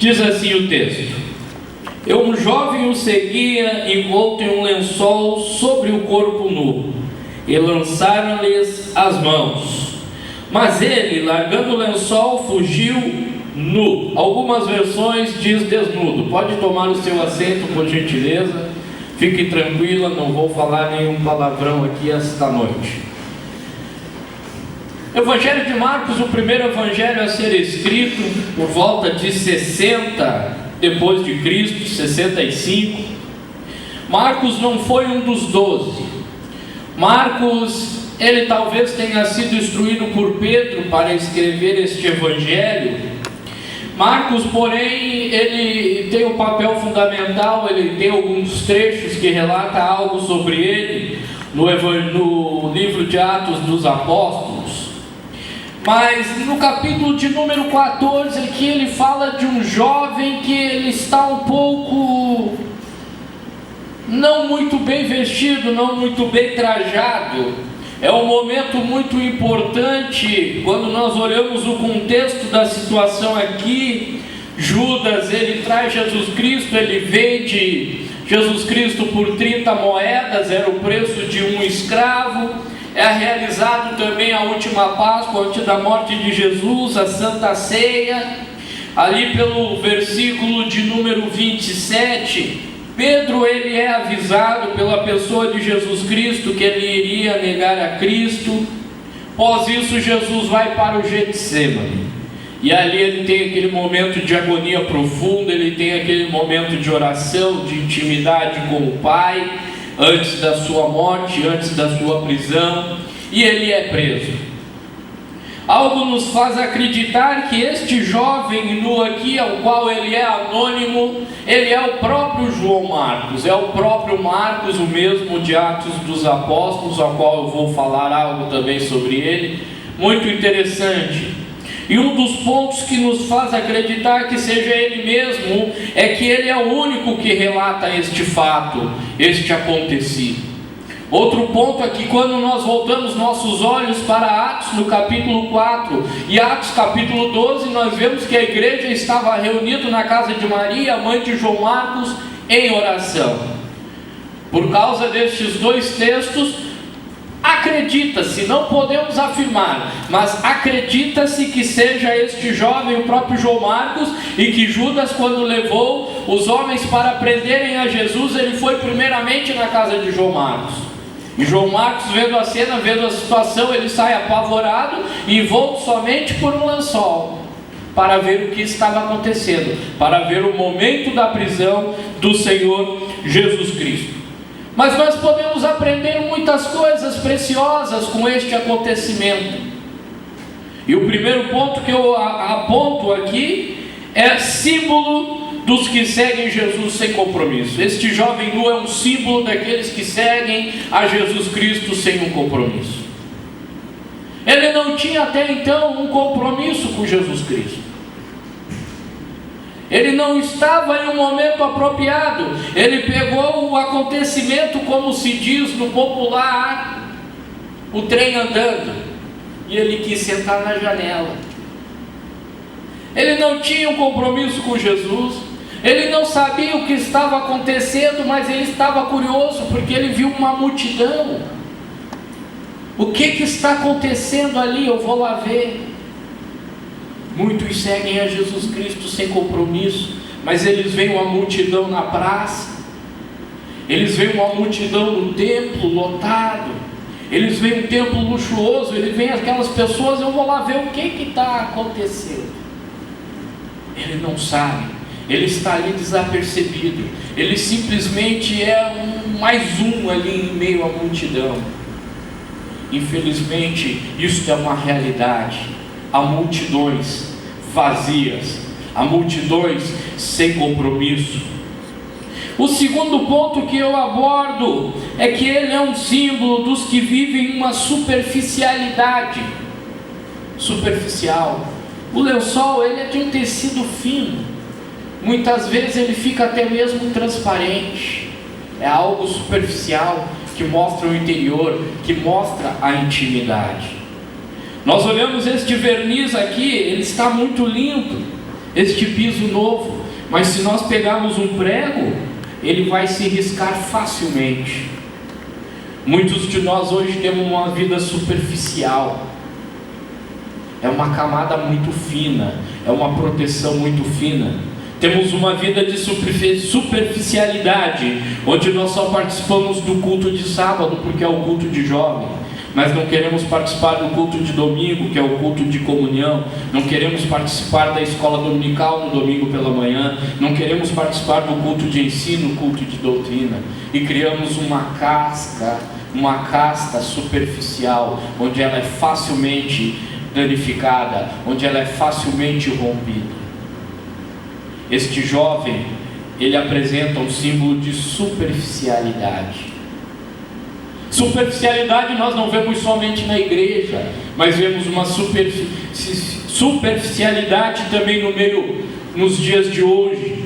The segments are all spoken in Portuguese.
Diz assim o texto: um jovem o seguia envolto em um lençol sobre o corpo nu, e lançaram-lhes as mãos. Mas ele, largando o lençol, fugiu nu. Algumas versões diz desnudo. Pode tomar o seu assento, por gentileza. Fique tranquila, não vou falar nenhum palavrão aqui esta noite. Evangelho de Marcos, o primeiro evangelho a ser escrito por volta de 60 depois de Cristo, 65. Marcos não foi um dos 12. Marcos, ele talvez tenha sido instruído por Pedro para escrever este evangelho. Marcos, porém, ele tem um papel fundamental. Ele tem alguns trechos que relatam algo sobre ele no livro de Atos dos Apóstolos. Mas no capítulo de número 14 aqui ele fala de um jovem que ele está um pouco não muito bem vestido, não muito bem trajado. É um momento muito importante quando nós olhamos o contexto da situação aqui. Judas, ele traz Jesus Cristo, ele vende Jesus Cristo por 30 moedas, era o preço de um escravo. É realizado também a última Páscoa, antes da morte de Jesus, a Santa Ceia. Ali pelo versículo de número 27, Pedro ele é avisado pela pessoa de Jesus Cristo que ele iria negar a Cristo. Após isso, Jesus vai para o Getsêmani. E ali ele tem aquele momento de agonia profunda, ele tem aquele momento de oração, de intimidade com o Pai, antes da sua morte, antes da sua prisão, e ele é preso. Algo nos faz acreditar que este jovem nu aqui, ao qual ele é anônimo, ele é o próprio João Marcos, é o próprio Marcos, o mesmo de Atos dos Apóstolos, ao qual eu vou falar algo também sobre ele, muito interessante. E um dos pontos que nos faz acreditar que seja ele mesmo é que ele é o único que relata este fato, este acontecido. Outro ponto é que quando nós voltamos nossos olhos para Atos no capítulo 4 e Atos capítulo 12, nós vemos que a igreja estava reunida na casa de Maria, mãe de João Marcos, em oração. Por causa destes dois textos, acredita-se, não podemos afirmar, mas acredita-se que seja este jovem, o próprio João Marcos, e que Judas, quando levou os homens para prenderem a Jesus, ele foi primeiramente na casa de João Marcos. E João Marcos, vendo a cena, vendo a situação, ele sai apavorado e envolto somente por um lençol, para ver o que estava acontecendo, para ver o momento da prisão do Senhor Jesus Cristo. Mas nós podemos aprender muitas coisas preciosas com este acontecimento. E o primeiro ponto que eu aponto aqui é símbolo dos que seguem Jesus sem compromisso. Este jovem nu é um símbolo daqueles que seguem a Jesus Cristo sem um compromisso. Ele não tinha até então um compromisso com Jesus Cristo. Ele não estava em um momento apropriado. Ele pegou o acontecimento, como se diz no popular, o trem andando, e ele quis sentar na janela. Ele não tinha um compromisso com Jesus. Ele não sabia o que estava acontecendo, mas ele estava curioso, porque ele viu uma multidão. O que está acontecendo ali? Eu vou lá ver. Muitos seguem a Jesus Cristo sem compromisso, mas eles veem uma multidão na praça, eles veem uma multidão no templo lotado, eles veem um templo luxuoso, eles veem aquelas pessoas, eu vou lá ver o que está acontecendo. Ele não sabe, ele está ali desapercebido, ele simplesmente é mais um ali em meio à multidão. Infelizmente, isso é uma realidade. Há multidões vazias, há multidões sem compromisso. O segundo ponto que eu abordo é que ele é um símbolo dos que vivem uma superficialidade. Superficial. O lençol, ele é de um tecido fino. Muitas vezes ele fica até mesmo transparente. É algo superficial que mostra o interior, que mostra a intimidade. Nós olhamos este verniz aqui, ele está muito lindo, este piso novo, mas se nós pegarmos um prego, ele vai se riscar facilmente. Muitos de nós hoje temos uma vida superficial, é uma camada muito fina, é uma proteção muito fina. Temos uma vida de superficialidade, onde nós só participamos do culto de sábado, porque é o culto de jovem, mas não queremos participar do culto de domingo, que é o culto de comunhão, não queremos participar da escola dominical no domingo pela manhã, não queremos participar do culto de ensino, culto de doutrina, e criamos uma casta superficial, onde ela é facilmente danificada, onde ela é facilmente rompida. Este jovem, ele apresenta um símbolo de superficialidade. Superficialidade nós não vemos somente na igreja, mas vemos uma superficialidade também nos dias de hoje,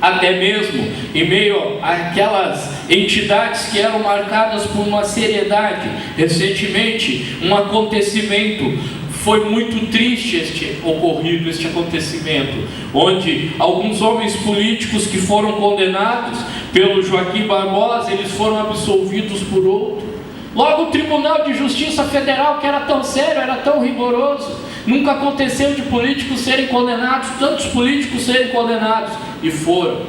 até mesmo em meio àquelas entidades que eram marcadas por uma seriedade. Recentemente, um acontecimento, foi muito triste este acontecimento, onde alguns homens políticos que foram condenados pelo Joaquim Barbosa, eles foram absolvidos por outro. Logo o Tribunal de Justiça Federal, que era tão sério, era tão rigoroso, nunca aconteceu de políticos serem condenados, tantos políticos serem condenados, e foram.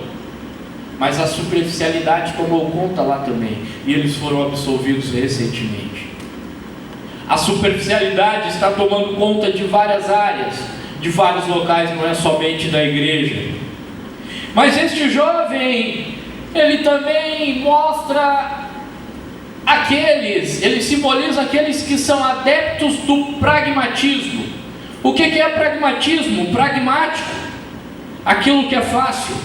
Mas a superficialidade tomou conta lá também, e eles foram absolvidos recentemente. A superficialidade está tomando conta de várias áreas, de vários locais, não é somente da igreja. Mas este jovem, ele também mostra ele simboliza aqueles que são adeptos do pragmatismo. O que é pragmatismo? Pragmático, aquilo que é fácil.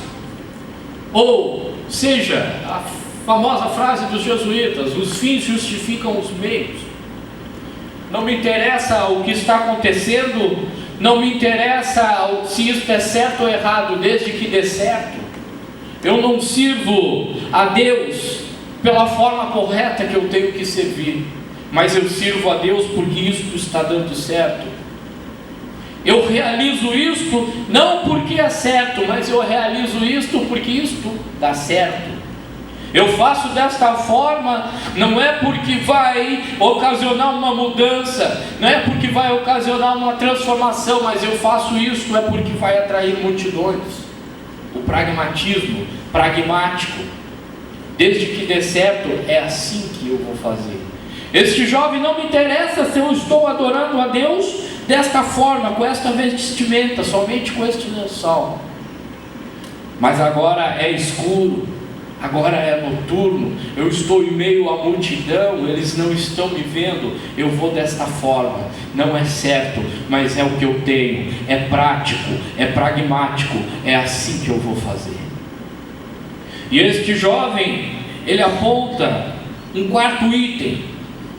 Ou seja, a famosa frase dos jesuítas: os fins justificam os meios. Não me interessa o que está acontecendo, não me interessa se isso é certo ou errado, desde que dê certo. Eu não sirvo a Deus pela forma correta que eu tenho que servir, mas eu sirvo a Deus porque isso está dando certo. Eu realizo isto não porque é certo, mas eu realizo isto porque isto dá certo. Eu faço desta forma, não é porque vai ocasionar uma mudança, não é porque vai ocasionar uma transformação, mas eu faço isso é porque vai atrair multidões. O pragmatismo, pragmático, desde que dê certo, é assim que eu vou fazer. Este jovem, não me interessa se eu estou adorando a Deus desta forma, com esta vestimenta, somente com este lençol. Mas agora é escuro, agora é noturno, eu estou em meio à multidão, eles não estão me vendo, eu vou desta forma. Não é certo, mas é o que eu tenho, é prático, é pragmático, é assim que eu vou fazer. E este jovem, ele aponta um quarto item,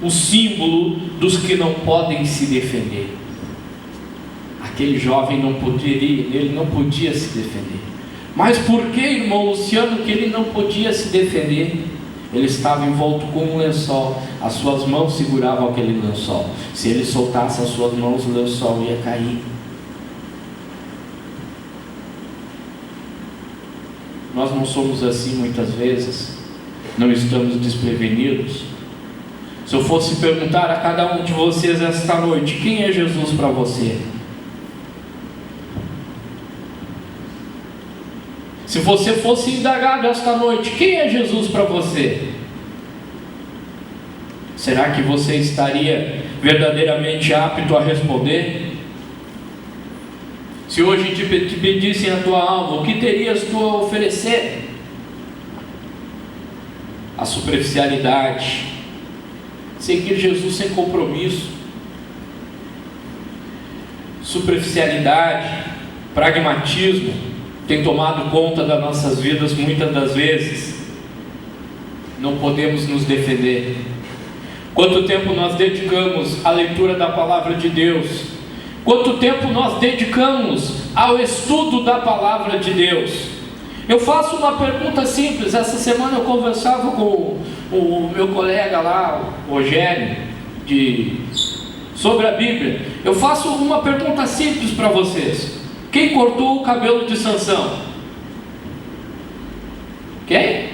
o símbolo dos que não podem se defender. Aquele jovem não podia se defender. Mas por que, irmão Luciano, que ele não podia se defender? Ele estava envolto com um lençol, as suas mãos seguravam aquele lençol. Se ele soltasse as suas mãos, o lençol ia cair. Nós não somos assim muitas vezes, não estamos desprevenidos. Se eu fosse perguntar a cada um de vocês esta noite, quem é Jesus para você? Se você fosse indagado esta noite, quem é Jesus para você? Será que você estaria verdadeiramente apto a responder? Se hoje te pedissem a tua alma, o que terias tu a oferecer? A superficialidade, seguir Jesus sem compromisso, superficialidade, pragmatismo, tem tomado conta das nossas vidas muitas das vezes. Não podemos nos defender. Quanto tempo nós dedicamos à leitura da palavra de Deus? Quanto tempo nós dedicamos ao estudo da palavra de Deus? Eu faço uma pergunta simples. Essa semana eu conversava com o meu colega lá, o Rogério, sobre a Bíblia. Eu faço uma pergunta simples para vocês. Quem cortou o cabelo de Sansão? Quem?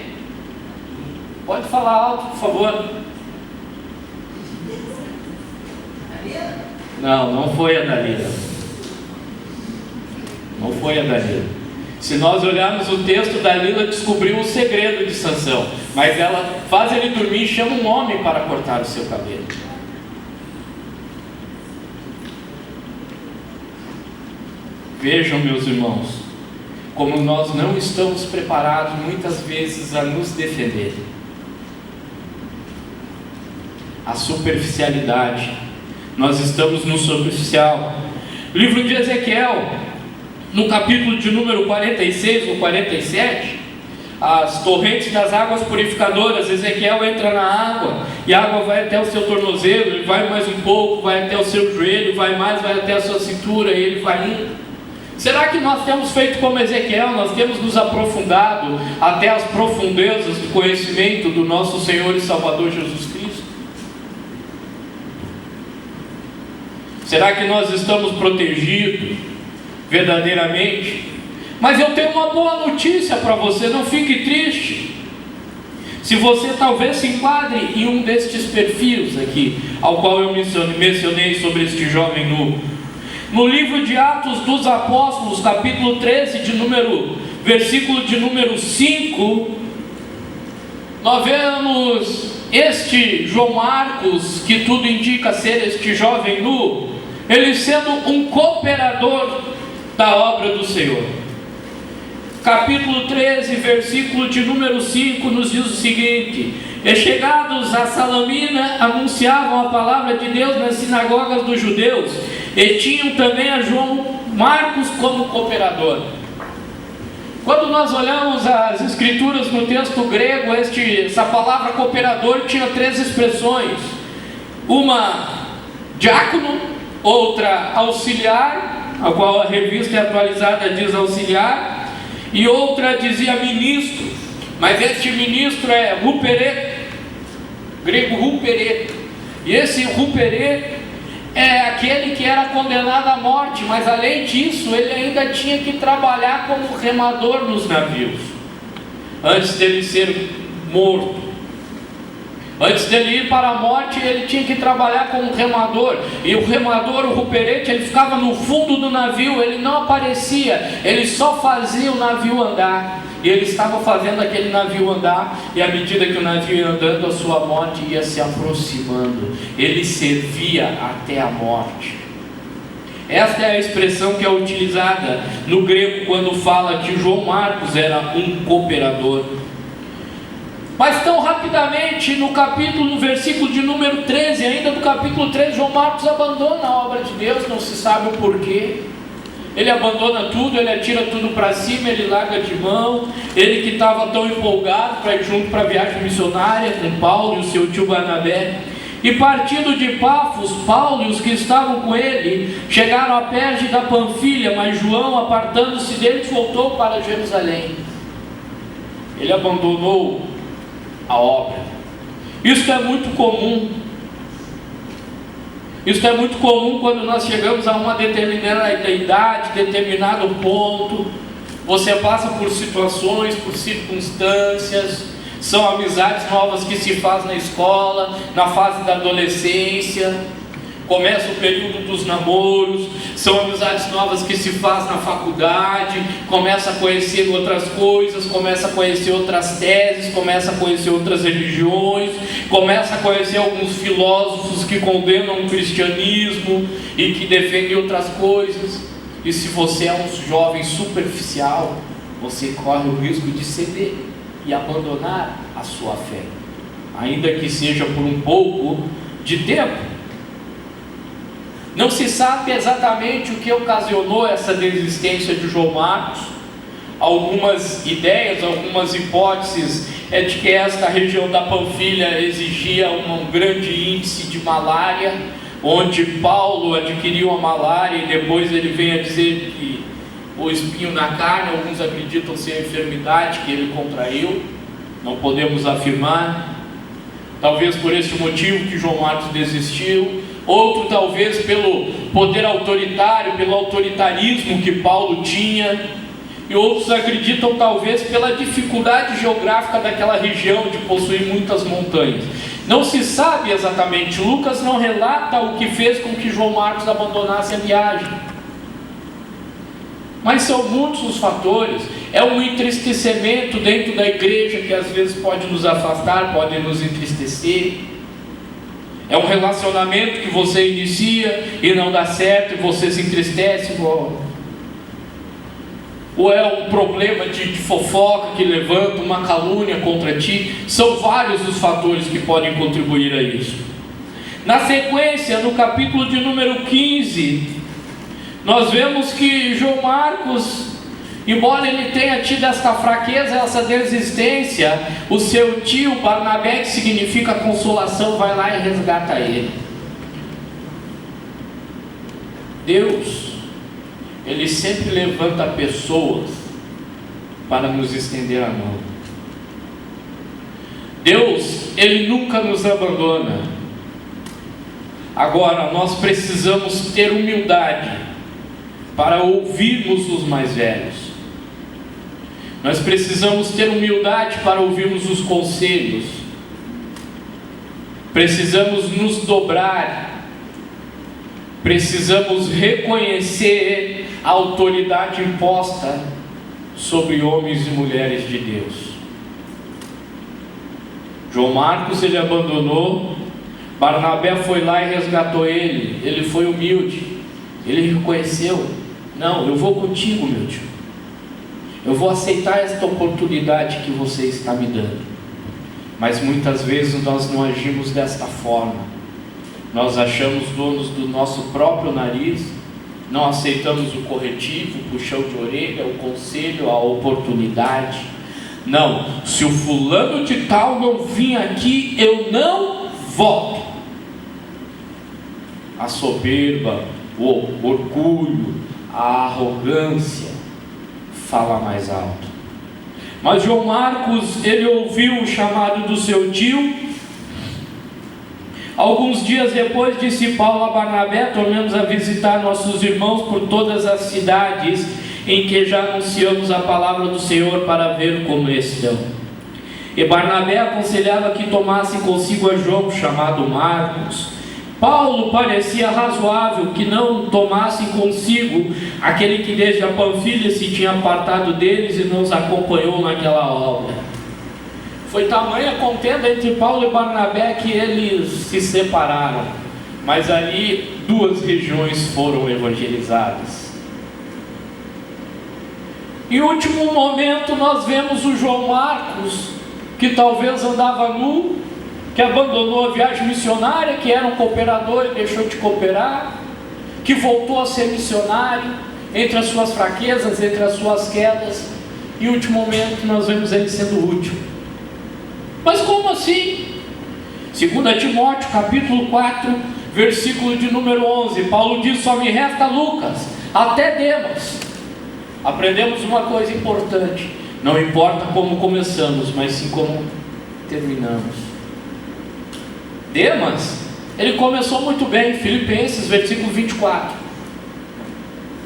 Pode falar alto, por favor. Não foi a Dalila. Não foi a Dalila. Se nós olharmos o texto, Dalila descobriu o segredo de Sansão, mas ela faz ele dormir e chama um homem para cortar o seu cabelo. Vejam, meus irmãos, como nós não estamos preparados muitas vezes a nos defender. A superficialidade. Nós estamos no superficial. Livro de Ezequiel, no capítulo de número 46 ou 47, as torrentes das águas purificadoras. Ezequiel entra na água e a água vai até o seu tornozelo, ele vai mais um pouco, vai até o seu joelho, vai até a sua cintura, e ele vai indo. Será que nós temos feito como Ezequiel? Nós temos nos aprofundado até as profundezas do conhecimento do nosso Senhor e Salvador Jesus Cristo? Será que nós estamos protegidos verdadeiramente? Mas eu tenho uma boa notícia para você, não fique triste. Se você talvez se enquadre em um destes perfis aqui, ao qual eu mencionei sobre este jovem nu. No livro de Atos dos Apóstolos, capítulo 13, versículo de número 5, nós vemos este João Marcos, que tudo indica ser este jovem nu, ele sendo um cooperador da obra do Senhor. Capítulo 13, versículo de número 5, nos diz o seguinte: e chegados a Salamina, anunciavam a palavra de Deus nas sinagogas dos judeus, e tinham também a João Marcos como cooperador. Quando nós olhamos as escrituras no texto grego, essa palavra cooperador tinha 3 expressões: uma diácono, outra auxiliar, a qual a revista atualizada diz auxiliar, e outra dizia ministro, mas este ministro é rupere, grego rupere, e esse rupere é aquele que era condenado à morte, mas além disso ele ainda tinha que trabalhar como remador nos navios, antes dele ser morto. Antes dele ir para a morte, ele tinha que trabalhar como remador. E o remador, o ruperete, ele ficava no fundo do navio, ele não aparecia, ele só fazia o navio andar. E ele estava fazendo aquele navio andar, e à medida que o navio ia andando, a sua morte ia se aproximando. Ele servia até a morte. Esta é a expressão que é utilizada no grego quando fala que João Marcos era um cooperador. Mas tão rapidamente, no versículo de número 13, ainda do capítulo 13, João Marcos abandona a obra de Deus, não se sabe o porquê. Ele abandona tudo, ele atira tudo para cima, ele larga de mão. Ele que estava tão empolgado para ir junto para a viagem missionária com Paulo e o seu tio Barnabé. E partindo de Pafos, Paulo e os que estavam com ele chegaram a Perge da Panfilha, mas João, apartando-se deles, voltou para Jerusalém. Ele abandonou a obra. Isso é muito comum. Isso é muito comum quando nós chegamos a uma determinada idade, determinado ponto. Você passa por situações, por circunstâncias. São amizades novas que se faz na escola, na fase da adolescência. Começa o período dos namoros, são amizades novas que se faz na faculdade, começa a conhecer outras coisas, começa a conhecer outras teses, começa a conhecer outras religiões, começa a conhecer alguns filósofos que condenam o cristianismo e que defendem outras coisas. E se você é um jovem superficial, você corre o risco de ceder e abandonar a sua fé, ainda que seja por um pouco de tempo. Não se sabe exatamente o que ocasionou essa desistência de João Marcos. Algumas ideias, algumas hipóteses é de que esta região da Panfilha exigia um grande índice de malária, onde Paulo adquiriu a malária e depois ele vem a dizer que o espinho na carne, alguns acreditam ser a enfermidade que ele contraiu, não podemos afirmar. Talvez por esse motivo que João Marcos desistiu. outro talvez pelo poder autoritário, pelo autoritarismo que Paulo tinha, e outros acreditam talvez pela dificuldade geográfica daquela região de possuir muitas montanhas. Não se sabe exatamente, Lucas não relata o que fez com que João Marcos abandonasse a viagem, mas são muitos os fatores. É um entristecimento dentro da igreja que às vezes pode nos afastar, pode nos entristecer. É um relacionamento que você inicia e não dá certo e você se entristece. Ou é um problema de fofoca que levanta uma calúnia contra ti. São vários os fatores que podem contribuir a isso. Na sequência, no capítulo de número 15, nós vemos que João Marcos, embora ele tenha tido esta fraqueza, essa desistência, o seu tio Barnabé, que significa consolação, vai lá e resgata ele. Deus, Ele sempre levanta pessoas para nos estender a mão. Deus, Ele nunca nos abandona. Agora, nós precisamos ter humildade para ouvirmos os mais velhos. Nós precisamos ter humildade para ouvirmos os conselhos. Precisamos nos dobrar. Precisamos reconhecer a autoridade imposta sobre homens e mulheres de Deus. João Marcos, ele abandonou. Barnabé foi lá e resgatou ele. Ele foi humilde. Ele reconheceu: não, eu vou contigo, meu tio. Eu vou aceitar esta oportunidade que você está me dando. Mas muitas vezes nós não agimos desta forma. Nós achamos donos do nosso próprio nariz, não aceitamos o corretivo, o puxão de orelha, o conselho, a oportunidade. Não, se o fulano de tal não vir aqui, eu não volto. A soberba, o orgulho, a arrogância fala mais alto. Mas João Marcos, ele ouviu o chamado do seu tio. Alguns dias depois, disse Paulo a Barnabé: tornemos a visitar nossos irmãos por todas as cidades em que já anunciamos a palavra do Senhor, para ver como estão. E Barnabé aconselhava que tomassem consigo a João, chamado Marcos. Paulo parecia razoável que não tomassem consigo aquele que desde a Panfilha se tinha apartado deles e não os acompanhou naquela obra. Foi tamanha a contenda entre Paulo e Barnabé que eles se separaram, mas ali duas regiões foram evangelizadas. Em último momento nós vemos o João Marcos, que talvez andava nu, que abandonou a viagem missionária, que era um cooperador e deixou de cooperar, que voltou a ser missionário, entre as suas fraquezas, entre as suas quedas, e em último momento nós vemos ele sendo útil. Mas como assim? 2 Timóteo capítulo 4, versículo de número 11, Paulo diz: só me resta Lucas, até Demas. Aprendemos uma coisa importante: não importa como começamos, mas sim como terminamos. Demas, ele começou muito bem. Filipenses, versículo 24.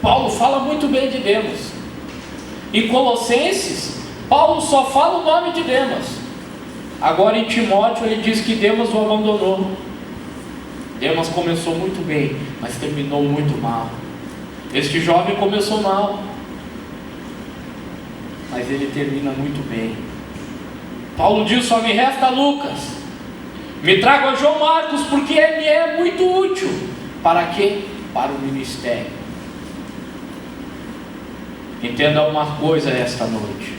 Paulo fala muito bem de Demas. Em Colossenses, Paulo só fala o nome de Demas. Agora em Timóteo, ele diz que Demas o abandonou. Demas começou muito bem, mas terminou muito mal. Este jovem começou mal, mas ele termina muito bem. Paulo diz: só me resta Lucas. Me trago a João Marcos, porque ele é muito útil. Para quê? Para o ministério. Entenda uma coisa esta noite: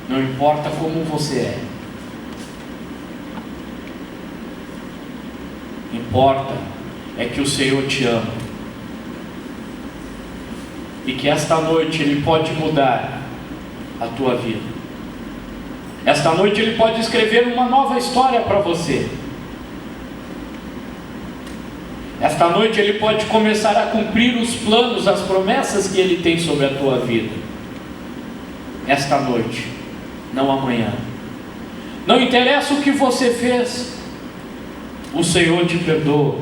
não importa como você é, importa é que o Senhor te ama, e que esta noite Ele pode mudar a tua vida. Esta noite Ele pode escrever uma nova história para você. Esta noite Ele pode começar a cumprir os planos, as promessas que Ele tem sobre a tua vida. Esta noite, não amanhã. Não interessa o que você fez. o Senhor te perdoa.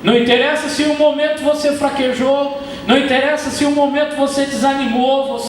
Não interessa se um momento você fraquejou, não interessa se um momento você desanimou,